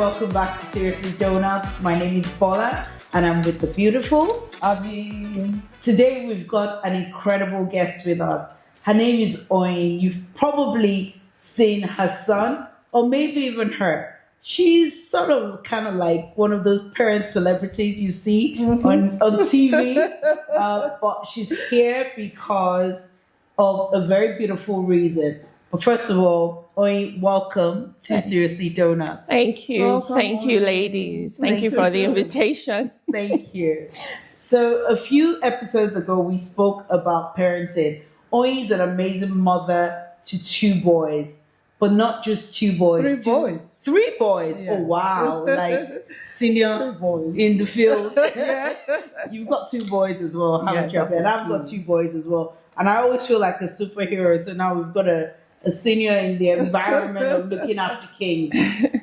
welcome back to Seriously Doughnuts. My name is Bola and I'm with the beautiful Abi. Today we've got an incredible guest with us. Her name is Oyin. You've probably seen her son or maybe even her. She's sort of kind of like one of those parent celebrities you see on TV. But she's here because of a very beautiful reason. But first of all, Oyin, welcome to Seriously Doughnuts. Thank you. Welcome, Thank you, Oyin. ladies. Thank you for the invitation. Thank you. So a few episodes ago, we spoke about parenting. Oyin's an amazing mother to two boys, but not just two boys. Three boys. Yeah. Oh, wow. Like senior boys. in the field. Yeah. You've got two boys as well, haven't Yes, you? I've And got I've got two. two boys as well. And I always feel like a superhero. So now we've got a senior in the environment of looking after kings.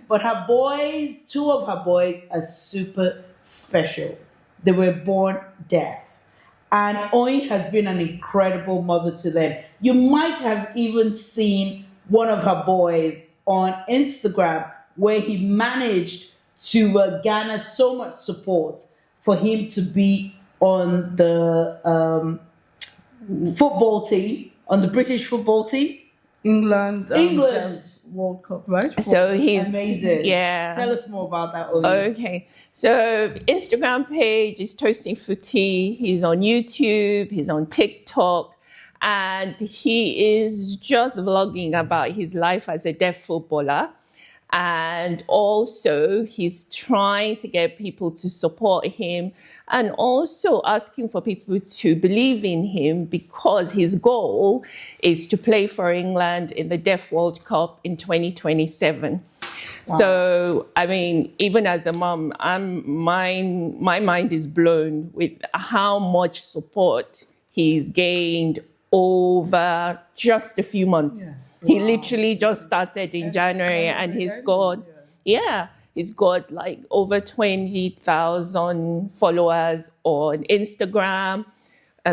But her boys, two of her boys are super special. They were born deaf. And Oyin has been an incredible mother to them. You might have even seen one of her boys on Instagram where he managed to garner so much support for him to be on the football team, on the British football team. England. England. World Cup, right? So he's Amazing. Yeah. Tell us more about that, Oyin. Okay. So Instagram page is Toasting Footy. He's on YouTube. He's on TikTok. And he is just vlogging about his life as a deaf footballer. And also, he's trying to get people to support him and also asking for people to believe in him because his goal is to play for England in the Deaf World Cup in 2027. Wow. So, I mean, even as a mom, my mind is blown with how much support he's gained over just a few months. Yes. He literally just started in January and he's got like over 20,000 followers on Instagram,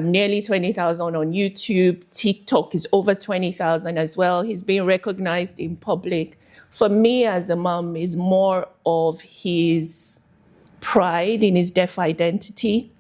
nearly 20,000 on YouTube. TikTok is over 20,000 as well. He's being recognized in public. For me as a mom, is more of his pride in his deaf identity.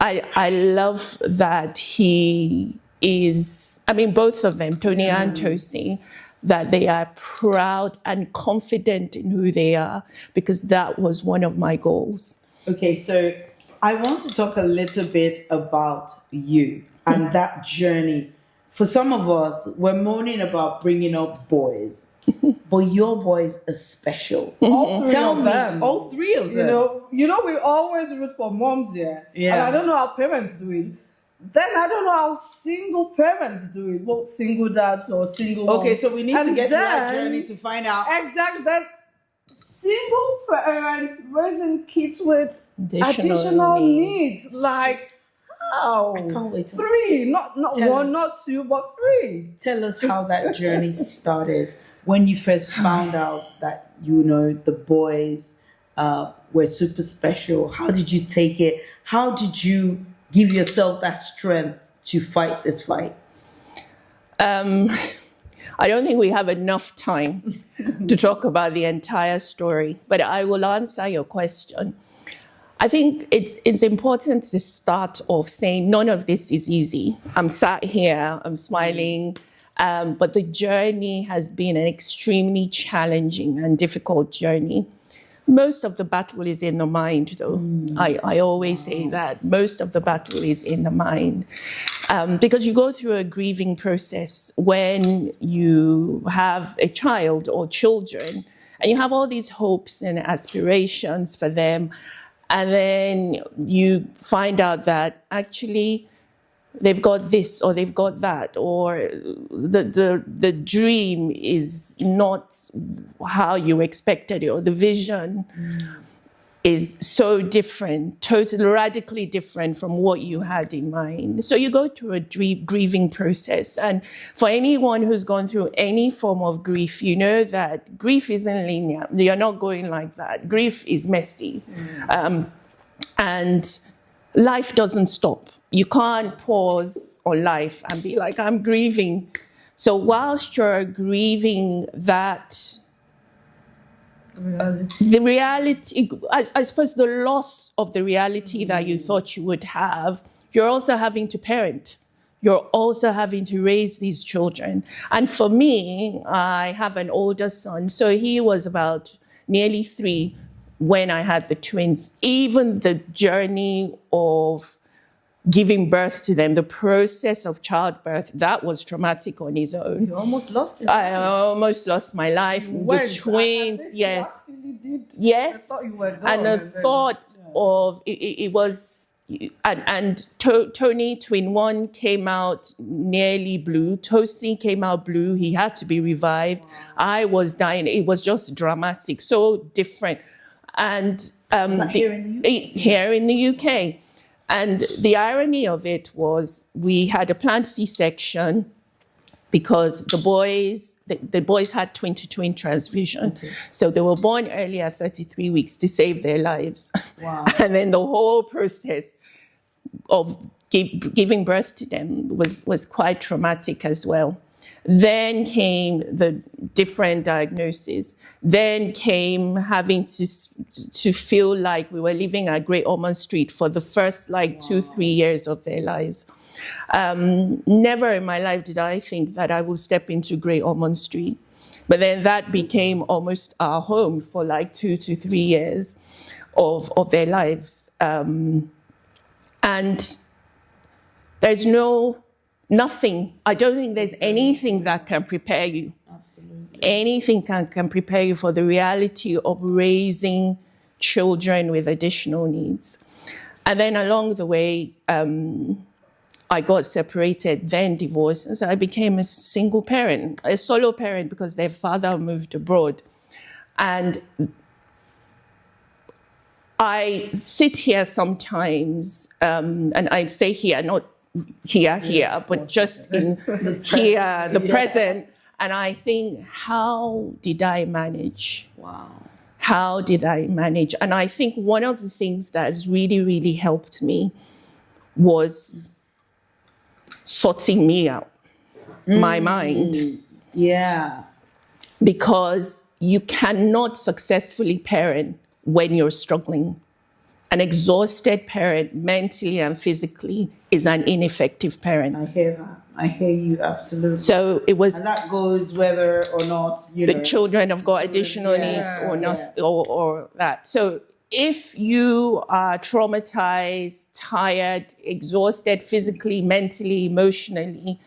I love that he is, I mean, both of them, Tony and Tosi, that they are proud and confident in who they are, because that was one of my goals. Okay, so I want to talk a little bit about you and that journey. For some of us, we're moaning about bringing up boys, but your boys are special. All three Tell of me, them. all three of them. You know, we always root for moms here. Yeah. And I don't know how parents do it. Then I don't know how single parents do it, both single dads or single moms. Okay, so we need to And get to that then- journey to find out. Exactly. That single parents raising kids with additional needs. Like, how? I can't wait to Three, not Tell one, us. not two, but three. Tell us how that journey started when you first found out that, you know, the boys were super special. How did you take it? How did you give yourself that strength to fight this fight? I don't think we have enough time to talk about the entire story, but I will answer your question. I think it's important to start off saying none of this is easy. I'm sat here, I'm smiling, but the journey has been an extremely challenging and difficult journey. Most of the battle is in the mind, though. I always say that. Most of the battle is in the mind. Because you go through a grieving process when you have a child or children, and you have all these hopes and aspirations for them, and then you find out that actually they've got this or they've got that, or the dream is not how you expected it, or the vision is so different, totally radically different from what you had in mind. So you go through a grieving process. And for anyone who's gone through any form of grief, you know that grief isn't linear. You're not going like that. Grief is messy. And life doesn't stop. You can't pause on life and be like, I'm grieving. So whilst you're grieving that the reality, I suppose the loss of the reality that you thought you would have, you're also having to parent. You're also having to raise these children. And for me, I have an older son, so he was about nearly 3 when I had the twins. Even the journey of giving birth to them, the process of childbirth, that was traumatic on its own. You almost lost it. I almost lost my life. Went. The twins, Yes. yes. I thought you were gone, And the and then- thought of it was, and Tony, twin 1, came out nearly blue. Tosi came out blue. He had to be revived. Wow. I was dying. It was just dramatic, so different. And here in the UK? Here in the UK. And the irony of it was we had a planned C-section because the boys had twin-to-twin transfusion. Okay. So they were born early at 33 weeks to save their lives. Wow. And then the whole process of giving birth to them was quite traumatic as well. Then came the different diagnoses. Then came having to feel like we were living at Great Ormond Street for the first 2-3 years of their lives. Never in my life did I think that I would step into Great Ormond Street. But then that became almost our home for 2 to 3 years of their lives. And there's nothing. I don't think there's anything that can prepare you. Absolutely. Anything can prepare you for the reality of raising children with additional needs. And then along the way, I got separated, then divorced. And so I became a single parent, a solo parent, because their father moved abroad. And I sit here sometimes, and I say here, not here, but just in here, the present. And I think, how did I manage? Wow. How did I manage? And I think one of the things that has really, really helped me was sorting me out, my mind. Yeah. Because you cannot successfully parent when you're struggling. An exhausted parent, mentally and physically, is an ineffective parent. I hear that. I hear you, absolutely. So it was... And that goes whether or not, the children have got additional needs or not, or that. So if you are traumatized, tired, exhausted physically, mentally, emotionally,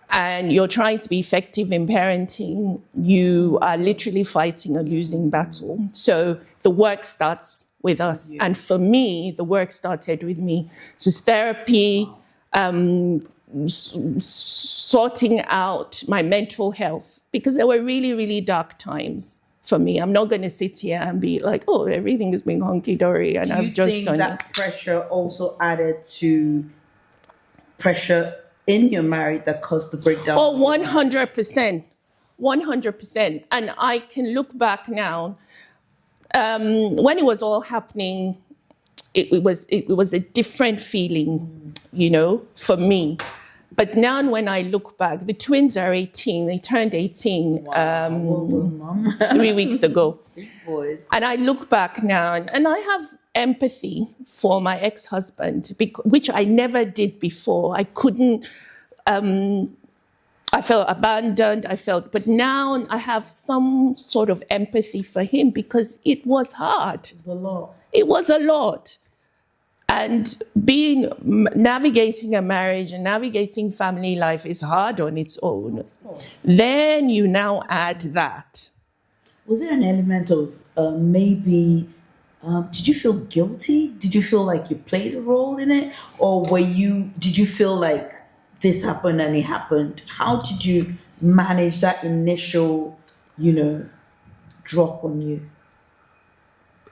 and you're trying to be effective in parenting, you are literally fighting a losing battle. So the work starts with us. Yeah. And for me, the work started with me. So therapy, sorting out my mental health, because there were really, really dark times for me. I'm not going to sit here and be like, oh, everything has been hunky-dory and I've just done it. Do you think that pressure also added to pressure in your marriage that caused the breakdown? Oh, 100%. 100%. And I can look back now. When it was all happening, it was a different feeling, for me. But now when I look back, the twins are 18. They turned 18 well done, Mom. 3 weeks ago. Big boys. And I look back now, and I have empathy for my ex-husband, which I never did before. I couldn't... I felt abandoned, but now I have some sort of empathy for him because it was hard. It was a lot. It was a lot. And navigating a marriage and navigating family life is hard on its own. Then you now add that. Was there an element of did you feel guilty? Did you feel like you played a role in it? Or did you feel like this happened and it happened? How did you manage that initial, drop on you?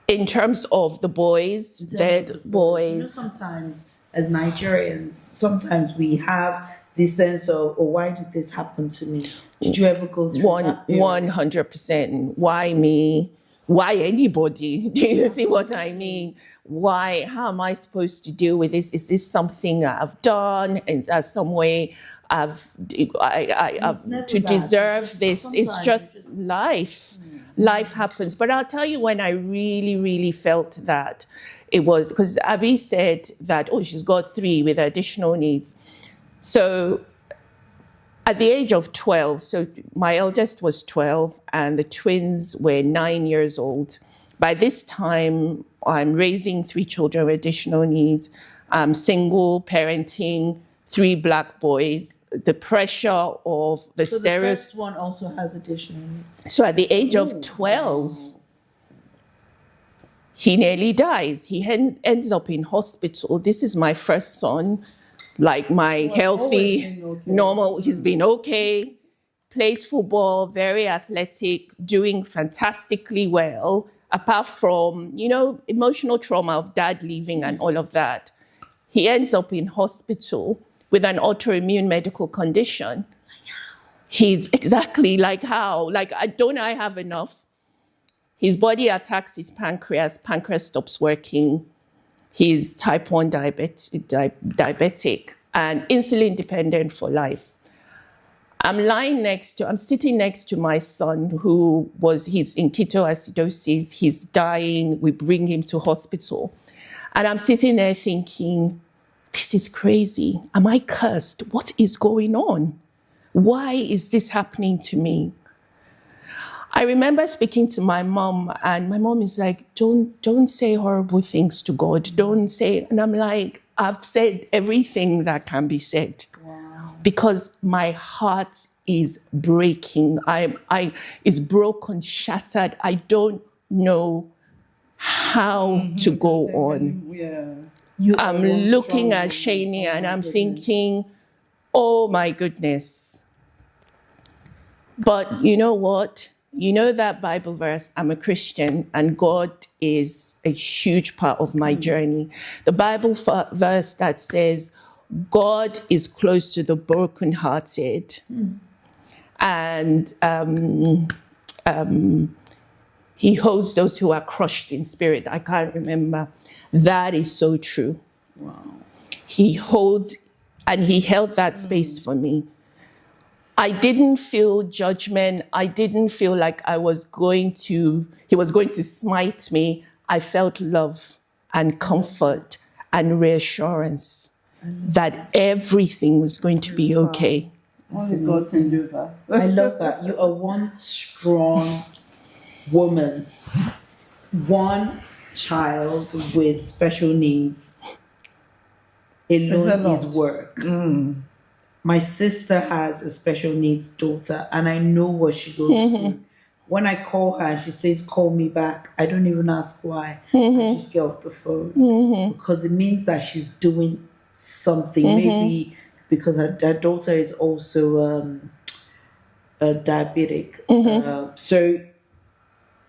In terms of the boys, dead boys. Sometimes as Nigerians, sometimes we have this sense of, oh, why did this happen to me? Did you ever go through that? 100%. Why me? Why anybody? Do you see what I mean? Why? How am I supposed to deal with this? Is this something I've done? Is that some way I've to deserve this? It's just life. Life happens. But I'll tell you when I really, really felt that it was, because Abi said that, oh, she's got 3 with additional needs. So at the age of 12, so my eldest was 12 and the twins were 9 years old. By this time, I'm raising 3 children with additional needs. I'm single, parenting 3 black boys. The pressure of the So the stereotype. first one also has additional needs. So at the age of 12, he nearly dies. He ends up in hospital. This is my first son, like my healthy, always been okay. normal. He's been okay, plays football, very athletic, doing fantastically well, apart from, emotional trauma of dad leaving and all of that. He ends up in hospital with an autoimmune medical condition. He's exactly like how? Like, don't I have enough? His body attacks his pancreas. Pancreas stops working. He's type 1 diabetic and insulin dependent for life. I'm sitting next to my son he's in ketoacidosis. He's dying. We bring him to hospital. And I'm sitting there thinking, this is crazy. Am I cursed? What is going on? Why is this happening to me? I remember speaking to my mom, and my mom is like, don't say horrible things to God. Don't say, and I'm like, I've said everything that can be said. Wow. Because my heart is breaking. It's broken, shattered. I don't know how to go on. Yeah. I'm looking at Shani and I'm thinking, oh my goodness. But you know what? You know that Bible verse, I'm a Christian and God is a huge part of my journey. The Bible verse that says, God is close to the brokenhearted. And he holds those who are crushed in spirit. I can't remember. That is so true. Wow. He held that space for me. I didn't feel judgment. I didn't feel like he was going to smite me. I felt love and comfort and reassurance that everything was going to be okay. Only God can do that. I love that. You are one strong woman, one child with special needs. Alone is work. My sister has a special needs daughter, and I know what she goes through. When I call her, she says, call me back. I don't even ask why. I just get off the phone. Because it means that she's doing something. Maybe because her daughter is also a diabetic. So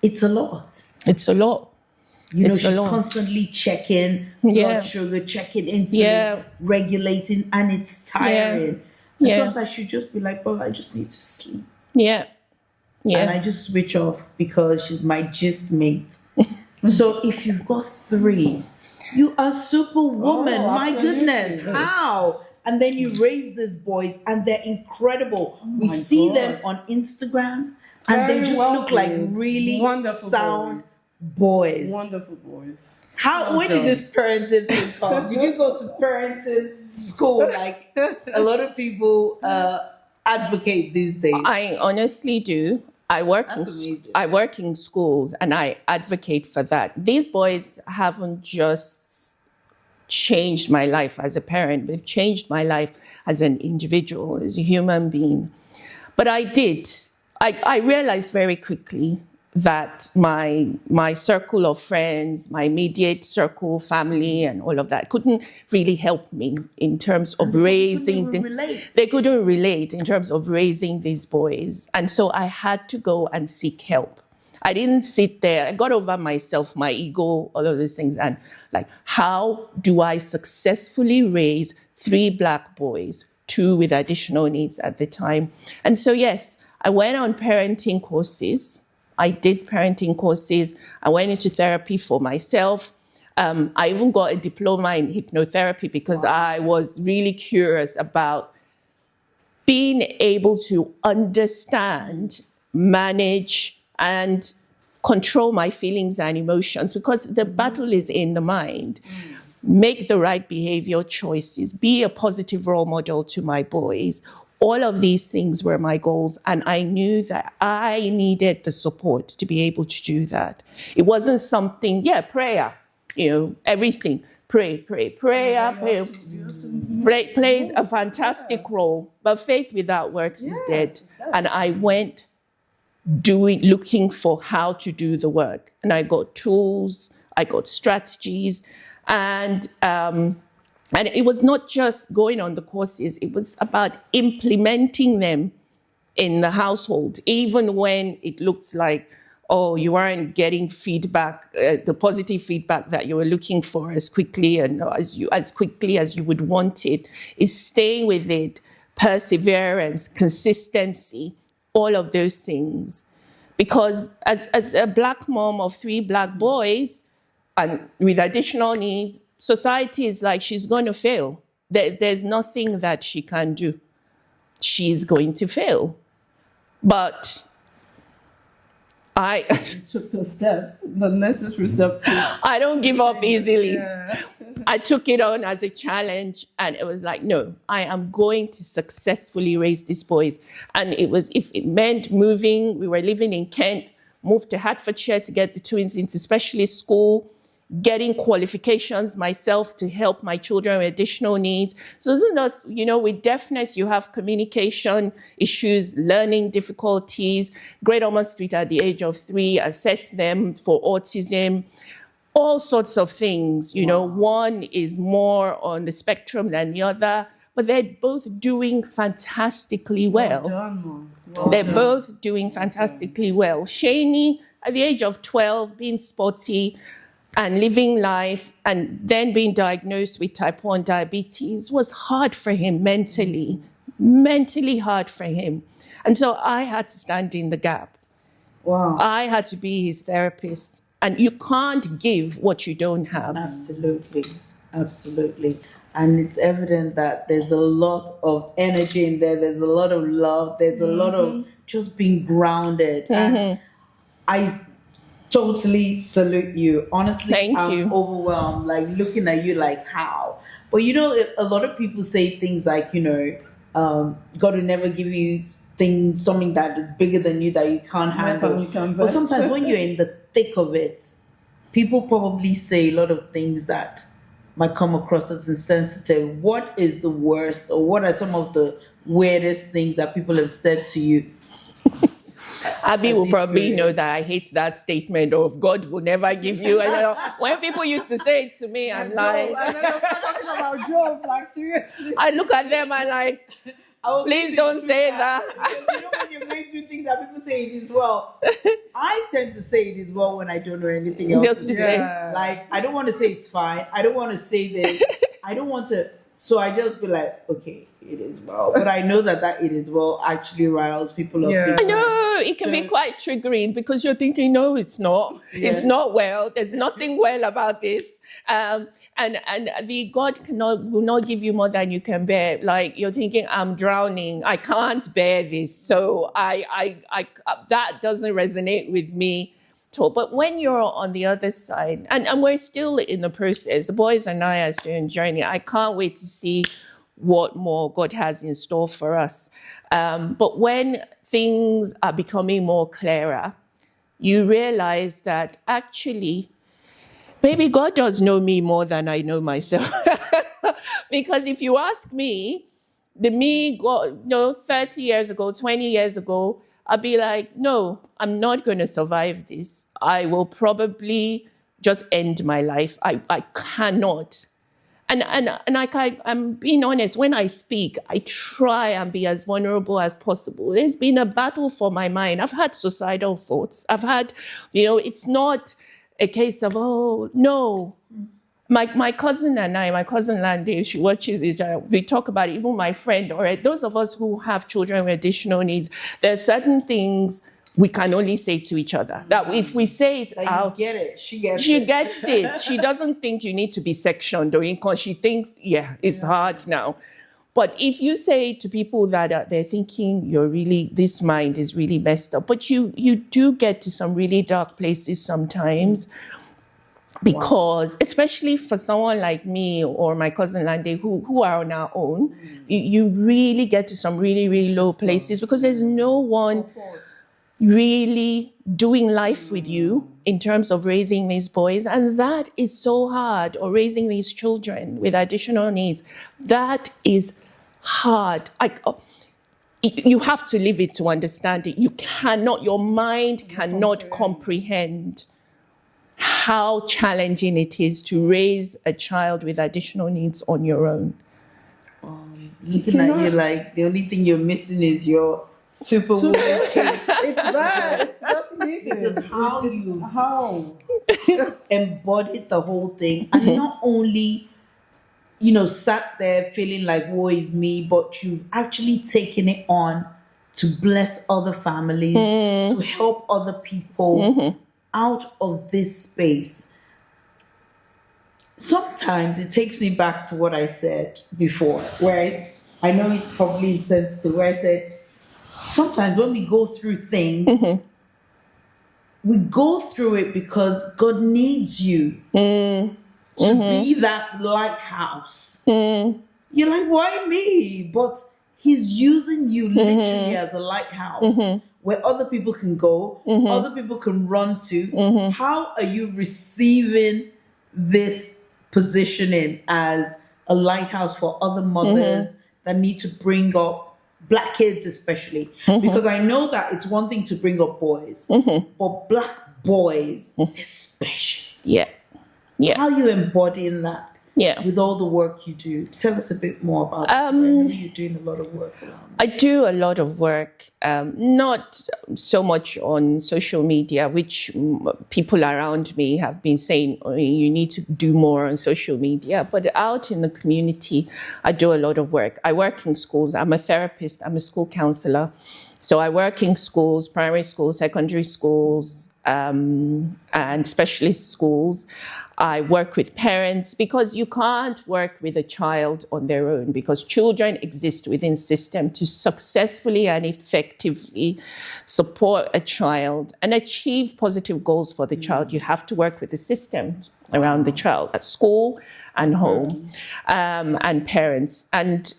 it's a lot. It's a lot. She's constantly checking blood sugar, checking insulin, regulating, and it's tiring. And sometimes I should just be like, I just need to sleep. Yeah. And I just switch off because she's my gist mate. So if you've got 3, you are superwoman. My goodness, how? And then you raise these boys and they're incredible. We see them on Instagram and they just look like really wonderful sound boys. Wonderful boys. When did this parenting thing come? Did you go to parenting school like a lot of people advocate these days? I honestly do. I work in schools and I advocate for that. These boys haven't just changed my life as a parent, they've changed my life as an individual, as a human being. But I realized very quickly that my circle of friends, my immediate circle, family, and all of that couldn't really help me in terms of raising them. They couldn't relate in terms of raising these boys. And so I had to go and seek help. I didn't sit there. I got over myself, my ego, all of those things. And like, how do I successfully raise 3 black boys, 2 with additional needs at the time? And so, yes, I went on parenting courses. I did parenting courses. I went into therapy for myself. I even got a diploma in hypnotherapy because I was really curious about being able to understand, manage, and control my feelings and emotions, because the battle is in the mind. Make the right behavior choices, be a positive role model to my boys. All of these things were my goals, and I knew that I needed the support to be able to do that. It wasn't something, prayer, everything. Prayer plays a fantastic role, but faith without works is dead. And I went looking for how to do the work. And I got tools, I got strategies, and it was not just going on the courses, it was about implementing them in the household, even when it looks like, you aren't getting feedback, the positive feedback that you were looking for as quickly as you would want it. Is staying with it, perseverance, consistency, all of those things. Because as a Black mom of 3 Black boys, and with additional needs, society is like, she's going to fail. There's nothing that she can do. She's going to fail. But I took the necessary step to... I don't give up easily. I took it on as a challenge, and it was like, no, I am going to successfully raise these boys. And it was, if it meant moving, we were living in Kent, moved to Hertfordshire to get the twins into specialist school, getting qualifications myself to help my children with additional needs. So isn't that, with deafness, you have communication issues, learning difficulties. Great Ormond Street at the age of 3, assess them for autism, all sorts of things. One is more on the spectrum than the other, but they're both doing fantastically well. They're both doing fantastically well. Shaney, at the age of 12, being sporty, and living life, and then being diagnosed with type 1 diabetes was hard for him mentally hard for him. And so I had to stand in the gap. Wow. I had to be his therapist. And you can't give what you don't have. Absolutely. And it's evident that there's a lot of energy in there. There's a lot of love. There's a lot of just being grounded. And I totally salute you. Honestly, I'm overwhelmed, like looking at you like, how? But a lot of people say things like, God will never give you something that is bigger than you that you can't handle. But sometimes when you're in the thick of it, people probably say a lot of things that might come across as insensitive. What is the worst, or what are some of the weirdest things that people have said to you? Abi will probably know that I hate that statement of God will never give you. When people used to say it to me, I'm like... And then I'm talking about Job, like, seriously. I look at them, I'm like, please don't say that. When you're going through things that people say it is well, I tend to say it is well when I don't know anything else. Just to say. Like, I don't want to say it's fine. I don't want to say this. I don't want to... So I just be like, okay, it is well. But I know that it is well actually riles people up. I know, it can be quite triggering, because you're thinking, no, it's not. Yeah. It's not well. There's nothing well about this. And the God will not give you more than you can bear. Like, you're thinking, I'm drowning. I can't bear this. So I that doesn't resonate with me. But when you're on the other side, and we're still in the process, the boys and I are still enjoying it. I can't wait to see what more God has in store for us. But when things are becoming more clearer, you realize that actually, maybe God does know me more than I know myself. Because if you ask me, 30 years ago, 20 years ago, I'd be like, no, I'm not going to survive this. I will probably just end my life. I cannot. And I'm being honest, when I speak, I try and be as vulnerable as possible. There's been a battle for my mind. I've had suicidal thoughts. I've had, it's not a case of, oh, no. My cousin and I, my cousin Landy, she watches it, we talk about it, even my friend, or those of us who have children with additional needs, there are certain things we can only say to each other. That if we say it out, you get it. She gets it. She doesn't think you need to be sectioned or because she thinks, it's hard now. But if you say to people that they're thinking this mind is really messed up, but you do get to some really dark places sometimes, because especially for someone like me or my cousin Lande who are on our own, you really get to some really, really low places because there's no one really doing life with you in terms of raising these boys. And that is so hard, or raising these children with additional needs. That is hard. You have to live it to understand it. Your mind cannot comprehend how challenging it is to raise a child with additional needs on your own. Looking at you like the only thing you're missing is your superwoman. It's there. It's just needed. Because how you embodied the whole thing, and not only sat there feeling like woe is me, but you've actually taken it on to bless other families, to help other people out of this space. Sometimes it takes me back to what I said before, where I know it's probably insensitive, where I said, sometimes when we go through things, we go through it because God needs you to be that lighthouse. You're like, why me? But He's using you literally as a lighthouse where other people can go, other people can run to. How are you receiving this positioning as a lighthouse for other mothers that need to bring up Black kids especially? Because I know that it's one thing to bring up boys, but Black boys especially. Yeah. How are you embodying that with all the work you do? Tell us a bit more about that. I know you're doing a lot of work around that. I do a lot of work, not so much on social media, which people around me have been saying, oh, you need to do more on social media. But out in the community, I do a lot of work. I work in schools. I'm a therapist. I'm a school counselor. So I work in schools, primary schools, secondary schools, and specialist schools. I work with parents, because you can't work with a child on their own, because children exist within system. To successfully and effectively support a child and achieve positive goals for the child, you have to work with the system around the child, at school and home, and parents. And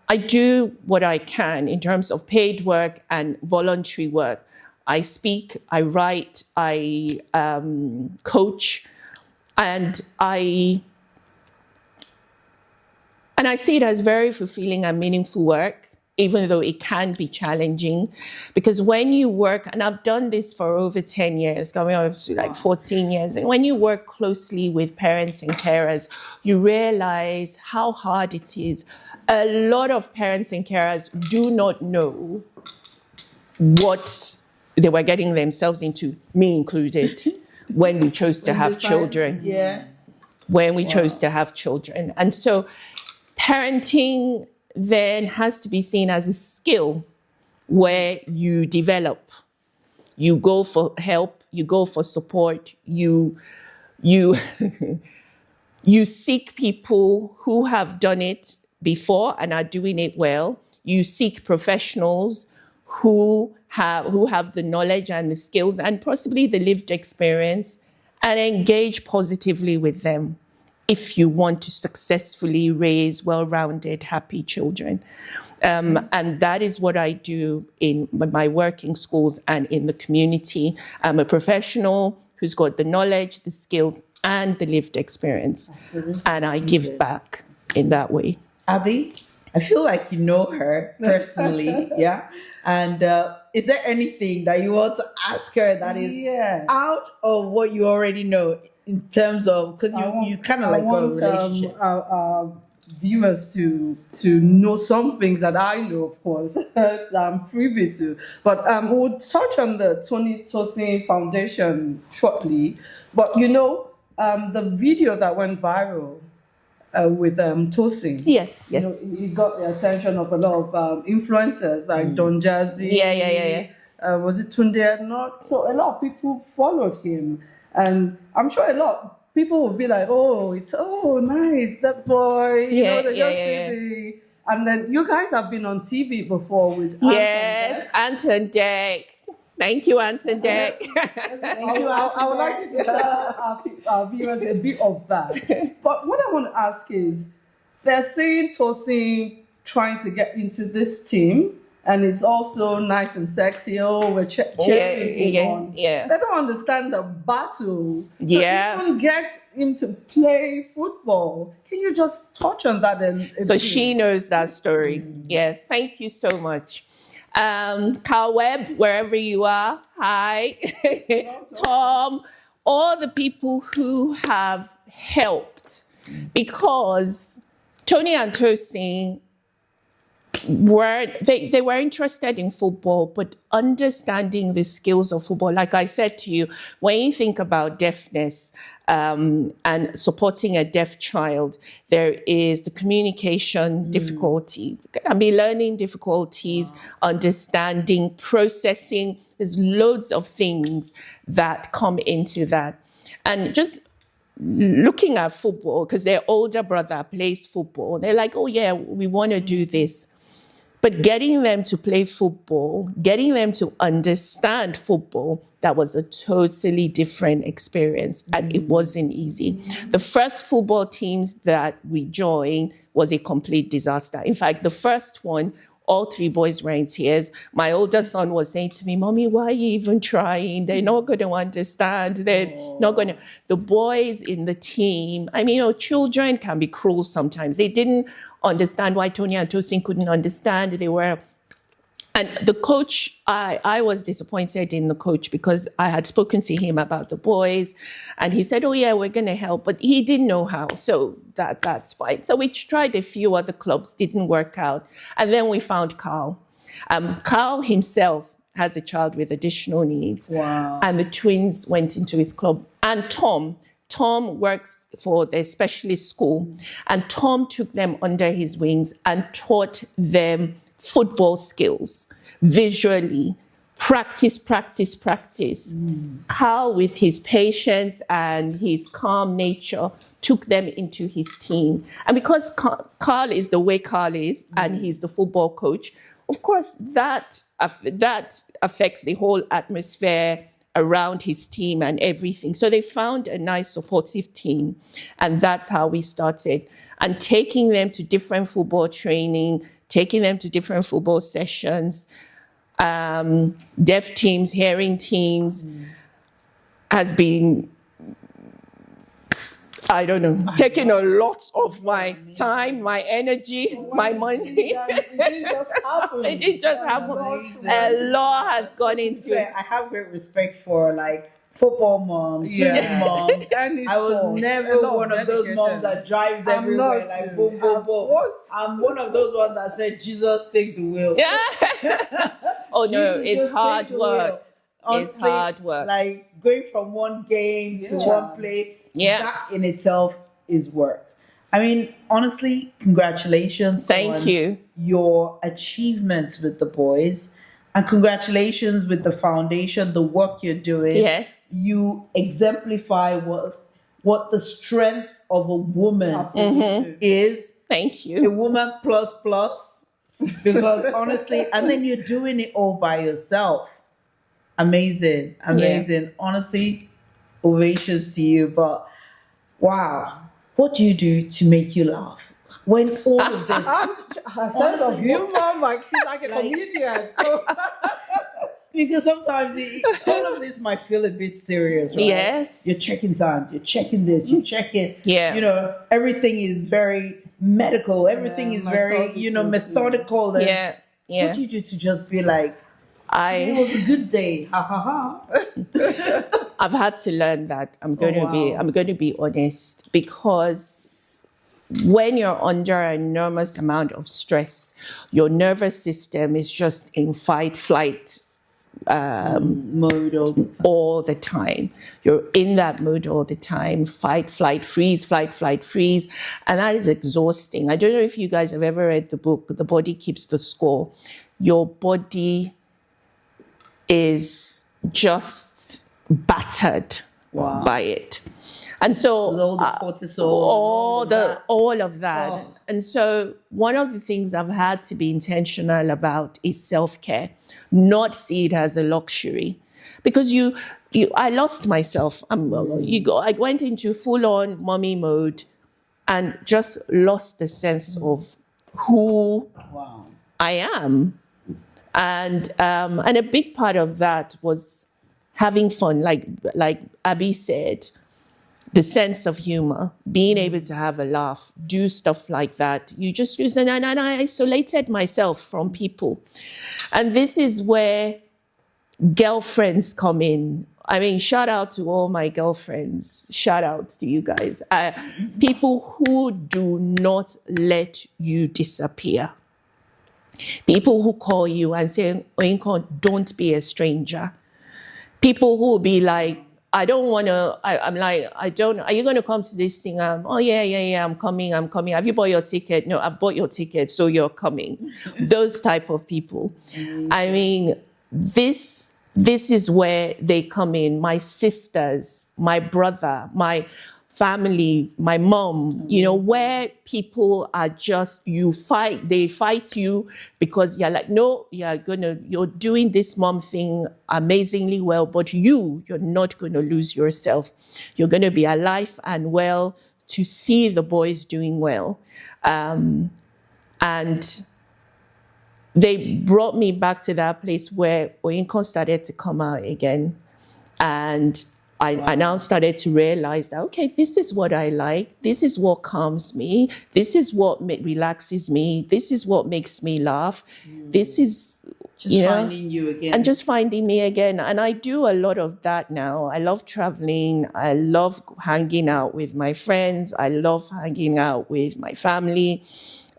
I do what I can in terms of paid work and voluntary work. I speak, I write, I coach, and I see it as very fulfilling and meaningful work, even though it can be challenging. Because when you work, and I've done this for over 10 years, going up to like 14 years, and when you work closely with parents and carers, you realize how hard it is. A lot of parents and carers do not know what they were getting themselves into, me included, when we chose to have children. When we chose to have children. And so parenting then has to be seen as a skill where you develop. You go for help, you go for support, you seek people who have done it before and are doing it well. You seek professionals who have the knowledge and the skills and possibly the lived experience, and engage positively with them if you want to successfully raise well-rounded, happy children. And that is what I do in my work in schools and in the community. I'm a professional who's got the knowledge, the skills, and the lived experience. And I give back in that way. Abi, I feel like you know her personally, yeah? And is there anything that you want to ask her that is out of what you already know in terms of, because you kind of like a relationship? Viewers to know some things that I know, of course, that I'm privy to. But we'll touch on the Tony Tosin Foundation shortly. But the video that went viral with Tosin. Yes. He got the attention of a lot of influencers like Don Jazzy. Yeah. Was it Tunde? Not so. A lot of people followed him, and I'm sure a lot of people will be like, "Oh, it's nice, that boy." They just see And then you guys have been on TV before with Yes, Anton Deck. Thank you, Anton Deck. I would like you to tell our viewers a bit of that. But what I want to ask is, they're saying Tosin trying to get into this team, and it's also nice and sexy. Oh, we're cheering him on. Yeah. They don't understand the battle. Yeah. To even get him to play football. Can you just touch on that? So she knows that story. Yeah, thank you so much. Carl Webb, wherever you are, hi. Tom, all the people who have helped, because Tony and Tosin they were interested in football, but understanding the skills of football. Like I said to you, when you think about deafness and supporting a deaf child, there is the communication difficulty, learning difficulties, understanding, processing. There's loads of things that come into that. And just looking at football, because their older brother plays football, they're like, oh yeah, we want to do this. But getting them to play football, getting them to understand football, that was a totally different experience, and it wasn't easy. The first football teams that we joined was a complete disaster. In fact, the first one, all three boys were in tears. My older son was saying to me, Mommy, why are you even trying? They're not going to understand. They're not going to. The boys in the team, children can be cruel sometimes. They didn't understand why Tony and Tosin couldn't understand. And the coach, I was disappointed in the coach because I had spoken to him about the boys, and he said, oh yeah, we're going to help, but he didn't know how, so that's fine. So we tried a few other clubs, didn't work out, and then we found Carl. Carl himself has a child with additional needs, and the twins went into his club. And Tom works for the specialist school, and Tom took them under his wings and taught them football skills, visually, practice. Carl, with his patience and his calm nature, took them into his team. And because Carl is the way Carl is, and he's the football coach, of course, that affects the whole atmosphere around his team and everything. So they found a nice supportive team, and that's how we started. And taking them to different football training, taking them to different football sessions, deaf teams, hearing teams, has been, taking a lot of my time, my energy, my money. It didn't just happen. It didn't just happen. A lot has gone into it. I have great respect for football moms, moms. I was never one of those moms that drives everywhere boom, boom, boom. I'm one of those ones that said, Jesus, take the wheel. Yeah. Oh no, it's hard work. Honestly, it's hard work. Like going from one game to one play, that in itself is work. Honestly, congratulations. Thank you. Your achievements with the boys. And congratulations with the foundation, the work you're doing. Yes. You exemplify what the strength of a woman is. Thank you. A woman plus. Because honestly, and then you're doing it all by yourself. Amazing. Yeah. Honestly, ovations to you. But wow, what do you do to make you laugh? When all of this, her sense of humor, she's like a comedian. So. Because sometimes all of this might feel a bit serious, right? Yes. You're checking times, you're checking this, you're checking. Yeah. Everything is very medical. Everything is very, methodical. Yeah. What do you do to just be like, it was a good day, ha ha ha? I've had to learn that. I'm going to be honest, because when you're under an enormous amount of stress, your nervous system is just in fight, flight mode all the time. You're in that mode all the time. Fight, flight, freeze, fight, flight, freeze. And that is exhausting. I don't know if you guys have ever read the book, The Body Keeps the Score. Your body is just battered by it. And so All the cortisol, all of that. Oh. And so one of the things I've had to be intentional about is self-care, not see it as a luxury. Because I lost myself. I went into full-on mommy mode and just lost the sense of who I am. And a big part of that was having fun, like Abi said, the sense of humor, being able to have a laugh, do stuff like that. You just use it, and I isolated myself from people. And this is where girlfriends come in. I mean, shout out to all my girlfriends. Shout out to you guys. People who do not let you disappear. People who call you and say, Oyin, don't be a stranger. People who will be like, I don't want to, I'm like, are you going to come to this thing? Oh, yeah, I'm coming. Have you bought your ticket? No, I bought your ticket, so you're coming. Those type of people. I mean, this is where they come in. My sisters, my brother, my family, my mom, where people are just, they fight you because you're like, no, you're doing this mom thing amazingly well, but you're not going to lose yourself. You're going to be alive and well to see the boys doing well. And they brought me back to that place where Oyin started to come out again. And I now started to realize that, okay, this is what I like. This is what calms me. This is what relaxes me. This is what makes me laugh. This is, finding you again. And just finding me again. And I do a lot of that now. I love traveling. I love hanging out with my friends. I love hanging out with my family.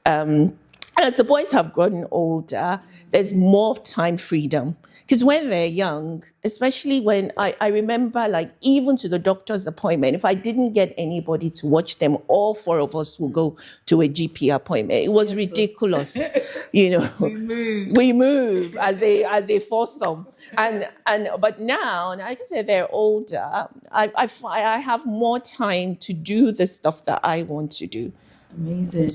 And as the boys have gotten older, there's more time freedom. Because when they're young, especially when I remember, like, even to the doctor's appointment, if I didn't get anybody to watch them, all four of us will go to a GP appointment. It was ridiculous, We move as a foursome. But now, like I said, they're older. I have more time to do the stuff that I want to do. Amazing.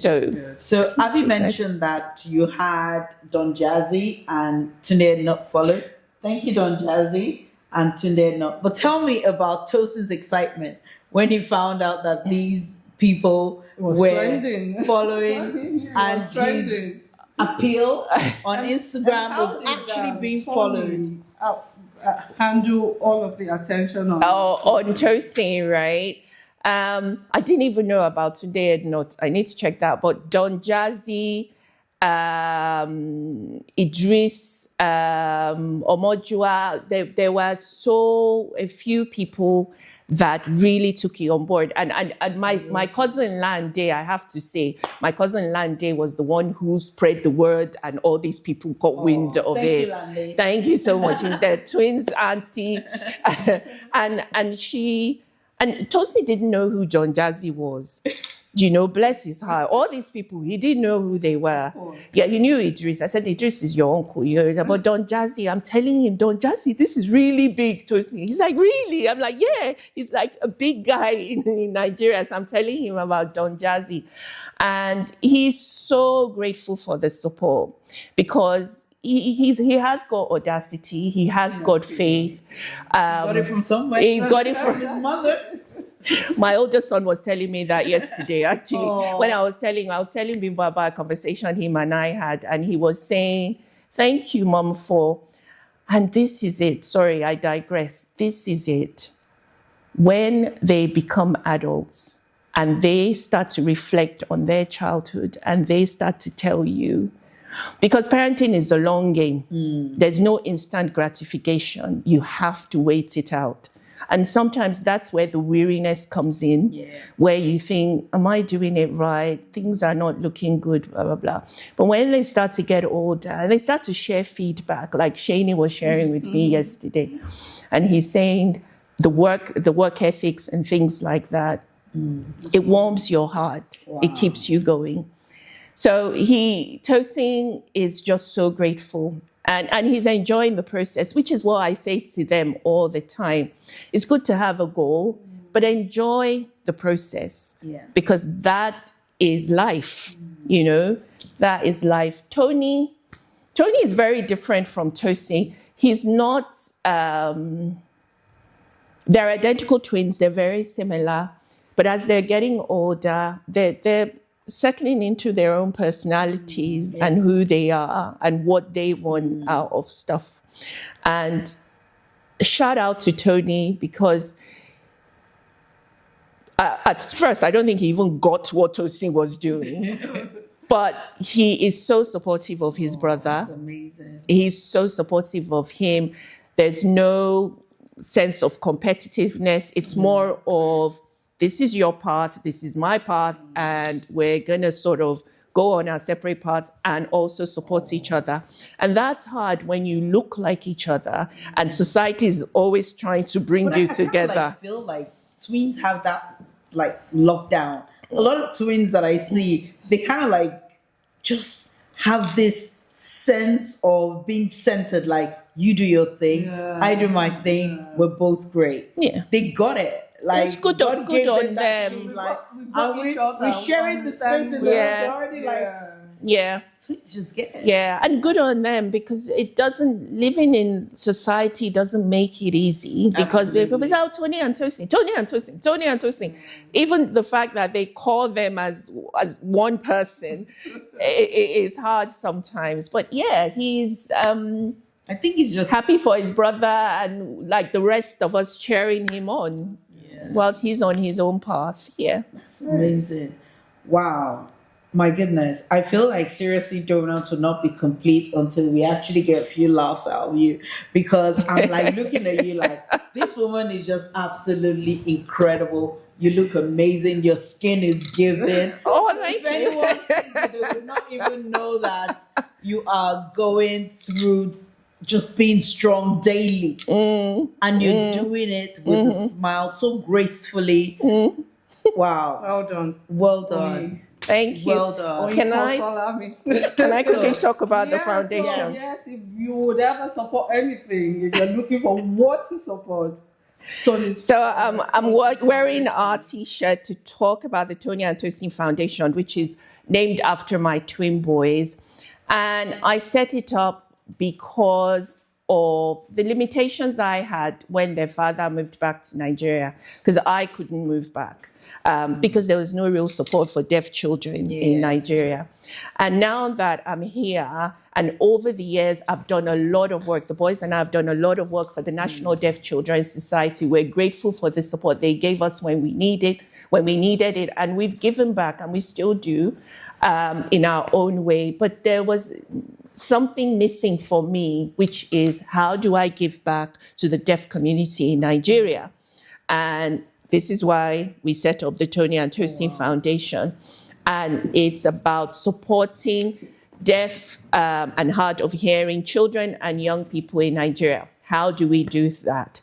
So Abi mentioned that you had Don Jazzy and Tunde not followed. Thank you, Don Jazzy and Tunde not. But tell me about Tosin's excitement when he found out that these people were following and his appeal on Instagram was actually being followed. Handle all of the attention on Tosin, right? I didn't even know about Today Not. I need to check that. But Don Jazzy, Idris, Omojua, there were a few people that really took it on board. And my cousin Lande, I have to say, my cousin Lande was the one who spread the word, and all these people got wind of it. Lande. Thank you so much. She's their twins auntie. And Tosi didn't know who John Jazzy was. Bless his heart. All these people, he didn't know who they were. Yeah, he knew Idris. I said, Idris is your uncle. But Don Jazzy, I'm telling him, Don Jazzy, this is really big, Tosi. He's like, really? I'm like, yeah. He's like a big guy in Nigeria. So I'm telling him about Don Jazzy. And he's so grateful for the support because he has got audacity. He has got faith. Got it from somewhere. He got it from his mother. My oldest son was telling me that yesterday, actually. When I was telling him about a conversation him and I had, and he was saying, thank you, Mom, and this is it. Sorry, I digress. This is it. When they become adults and they start to reflect on their childhood and they start to tell you, because parenting is a long game. There's no instant gratification. You have to wait it out. And sometimes that's where the weariness comes in, where you think, am I doing it right? Things are not looking good, blah, blah, blah. But when they start to get older, they start to share feedback, like Shani was sharing with me yesterday. And he's saying the work ethics and things like that, it warms your heart. Wow. It keeps you going. So Tosin is just so grateful. And he's enjoying the process, which is what I say to them all the time. It's good to have a goal, but enjoy the process. Yeah. Because that is life, you know, that is life. Tony is very different from Tosin. He's not, they're identical twins, they're very similar, but as they're getting older, they're settling into their own personalities and who they are and what they want out of stuff. And shout out to Tony, because at first, I don't think he even got what Tosin was doing. But he is so supportive of his brother. That's amazing. He's so supportive of him. There's no sense of competitiveness. It's more of, this is your path, this is my path, and we're going to sort of go on our separate paths and also support each other. And that's hard when you look like each other and society is always trying to bring But you I kinda, together. like, feel like twins have that like lockdown. A lot of twins that I see, they kind of like just have this sense of being centered, like you do your thing, I do my thing, we're both great. Yeah. They got it. Like It's good God on gave them. that shit, like, got and each other, we're sharing the space in Yeah. they're already like Yeah. twins just get it. Yeah, and good on them, because living in society doesn't make it easy, because people say, oh, Tony and Tosin. Even the fact that they call them as one person is hard sometimes. But yeah, he's I think he's just happy for his brother, and like the rest of us, cheering him on whilst he's on his own path. Yeah. That's amazing. Wow. My goodness. I feel like Seriously Doughnuts will not be complete until we actually get a few laughs out of you, because I'm like looking at you like, this woman is just absolutely incredible. You look amazing. Your skin is giving. Oh, thank If anyone sees you, they would not even know that you are going through just being strong daily. And you're doing it with a smile so gracefully. Wow. Well done. Well done. Thank you. Well done. Can I quickly talk about the foundation? So, yes, if you would ever support anything, if you're looking for what to support. So I'm wearing our T-shirt to talk about the Tony and Tosin Foundation, which is named after my twin boys. And I set it up because of the limitations I had when their father moved back to Nigeria, because I couldn't move back because there was no real support for deaf children in Nigeria. And now that I'm here, and over the years, I've done a lot of work. The boys and I have done a lot of work for the National Deaf Children's Society. We're grateful for the support they gave us when we needed it, and we've given back, and we still do in our own way. But there was something missing for me, which is, how do I give back to the deaf community in Nigeria? And this is why we set up the Tony and Tosin Foundation. And it's about supporting deaf and hard of hearing children and young people in Nigeria. How do we do that?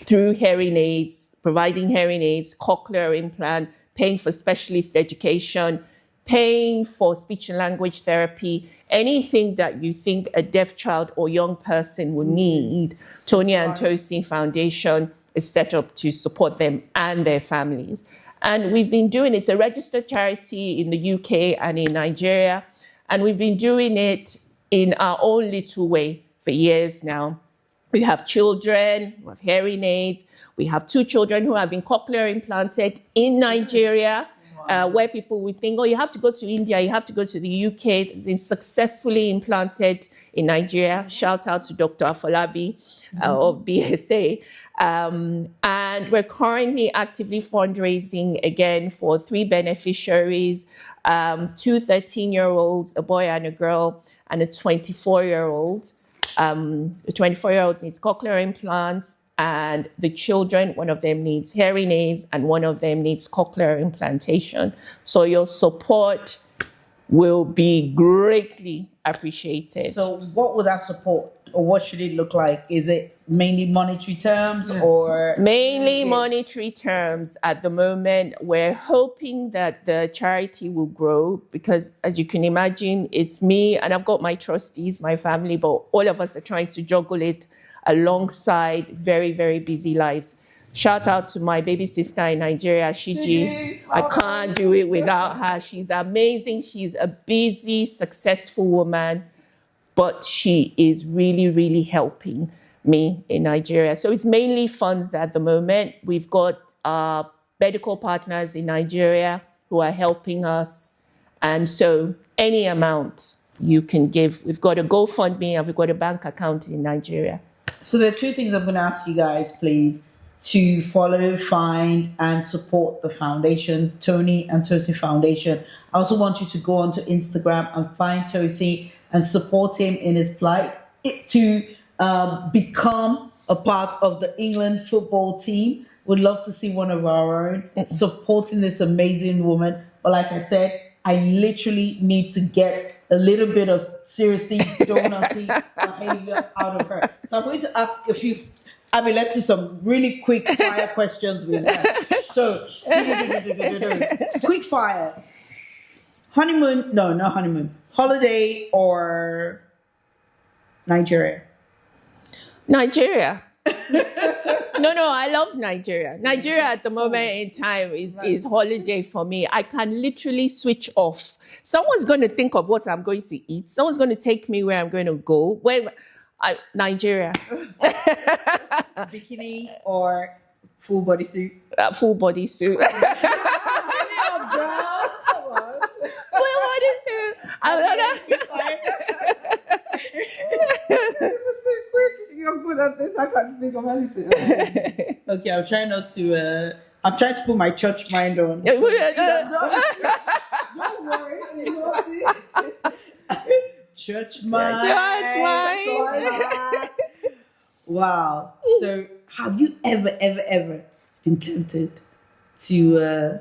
Through hearing aids, providing hearing aids, cochlear implant, paying for specialist education, paying for speech and language therapy, anything that you think a deaf child or young person will need. Tony and Tosin Foundation is set up to support them and their families. And we've been doing it. It's a registered charity in the UK and in Nigeria. And we've been doing it in our own little way for years now. We have children who have hearing aids. We have 2 children who have been cochlear implanted in Nigeria. Where people would think, oh, you have to go to India, you have to go to the UK. Been successfully implanted in Nigeria. Shout out to Dr. Afolabi of BSA. And we're currently actively fundraising again for 3 beneficiaries, 2 13-year-olds, a boy and a girl, and a 24-year-old. The 24-year-old needs cochlear implants, and the children, one of them needs hearing aids, and one of them needs cochlear implantation. So your support will be greatly appreciated. So what would that support, or what should it look like? Is it mainly monetary terms or? Mainly monetary terms at the moment. We're hoping that the charity will grow, because as you can imagine, it's me and I've got my trustees, my family, but all of us are trying to juggle it alongside very, very busy lives. Shout out to my baby sister in Nigeria, Shiji. I can't do it without her. She's amazing. She's a busy, successful woman, but she is really, really helping me in Nigeria. So it's mainly funds at the moment. We've got medical partners in Nigeria who are helping us. And so any amount you can give. We've got a GoFundMe and we've got a bank account in Nigeria. So there are two things I'm going to ask you guys, please, to follow, find, and support the foundation, Tony and Tosi Foundation. I also want you to go onto Instagram and find Tosi and support him in his plight to become a part of the England football team. Would love to see one of our own supporting this amazing woman. But like I said, I literally need to get a little bit of seriously donutty behavior out of her. So I'm going to ask a few. Abi, let's do some really quick fire questions with her. So, quick fire. Honeymoon? No, not honeymoon. Holiday or Nigeria? Nigeria. No, I love Nigeria. Nigeria at the moment in time is holiday for me. I can literally switch off. Someone's going to think of what I'm going to eat. Someone's going to take me where I'm going to go. Nigeria. Bikini or full bodysuit? Full bodysuit. What is it? I don't know. You're good at this. I can't think of anything. Okay, I'm trying not to. I'm trying to put my church mind on. Don't worry. You know Church mind. Church mind. Wow. So, have you ever been tempted to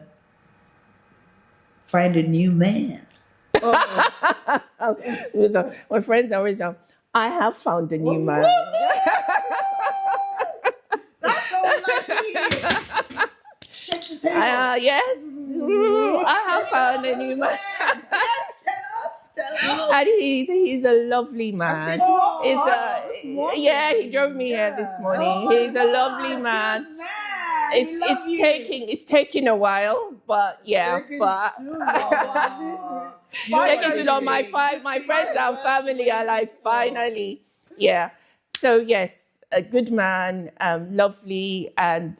find a new man? So my friends always say, I have found a new man. That's so lucky. Shake the table. Yes, I have found a new man. Yes, tell us. And he's a lovely man. He drove me here this morning. He's a lovely man. It's taking a while, but taking too long. My friends and family are like, finally, yeah. So yes, a good man, lovely, and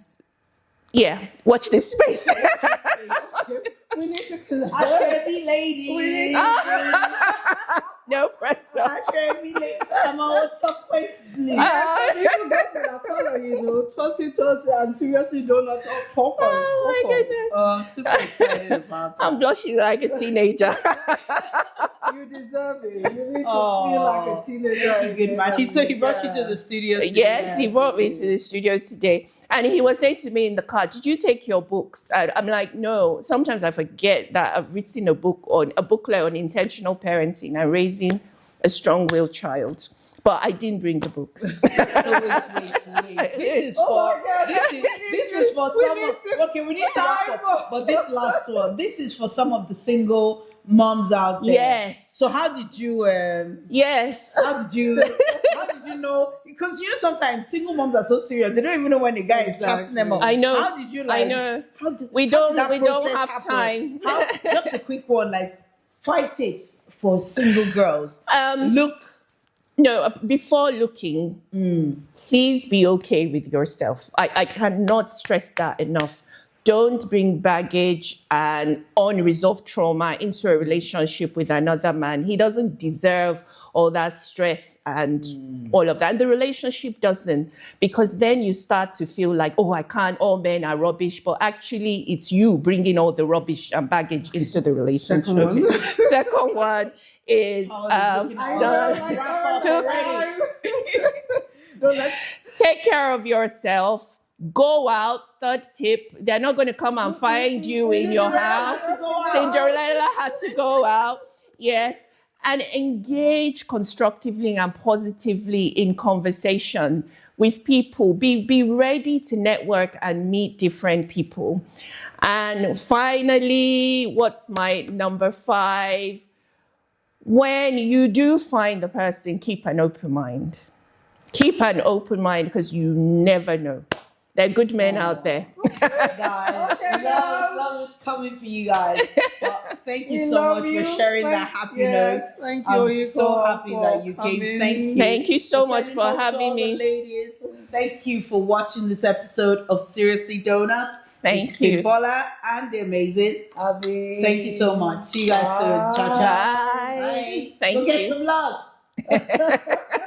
yeah. Watch this space. we need to clap. Baby lady. No pressure. I'm on top face blue. Tossy and Seriously Doughnuts all poppers. Oh my goodness. I'm super excited about that. I'm blushing like a teenager. You deserve it. You need to feel like a teenager. Good man. So he brought you to the studio today. Yes, he brought me to the studio today. And he was saying to me in the car, did you take your books? And I'm like, no. Sometimes I forget that I've written a booklet on intentional parenting and raising a strong-willed child. But I didn't bring the books. So wait. This is for some of, okay, we need to wrap up. But this last one, this is for some of the single moms out there. Yes. So how did you Yes. how did you know? Because sometimes single moms are so serious, they don't even know when the guy is chatting them up. I know. How did you I know. We don't have time. Just a quick one, like 5 tips for single girls. Before looking, please be okay with yourself. I cannot stress that enough. Don't bring baggage and unresolved trauma into a relationship with another man. He doesn't deserve all that stress and all of that. And the relationship doesn't, because then you start to feel like, I can't, all men are rubbish. But actually, it's you bringing all the rubbish and baggage into the relationship. Second one is take care of yourself. Go out. Third tip, they're not going to come and find you in your house. Cinderella had to go out. Yes. And engage constructively and positively in conversation with people. Be ready to network and meet different people. And finally, what's my number 5? When you do find the person, keep an open mind. Keep an open mind because you never know. There are good men out there. Guys, love is coming for you guys. But thank you We so love much you. for sharing that happy Yes, note. thank you. I'm so happy that you coming. came. Thank you. Thank you so much Sending for love to having all the me. ladies. Thank you for watching this episode of Seriously Doughnuts. Thank It's been you. Bola and the amazing. Abi. Thank you so much. See you guys soon. Ciao, ciao. Bye. Bye. Thank Go get you. some love.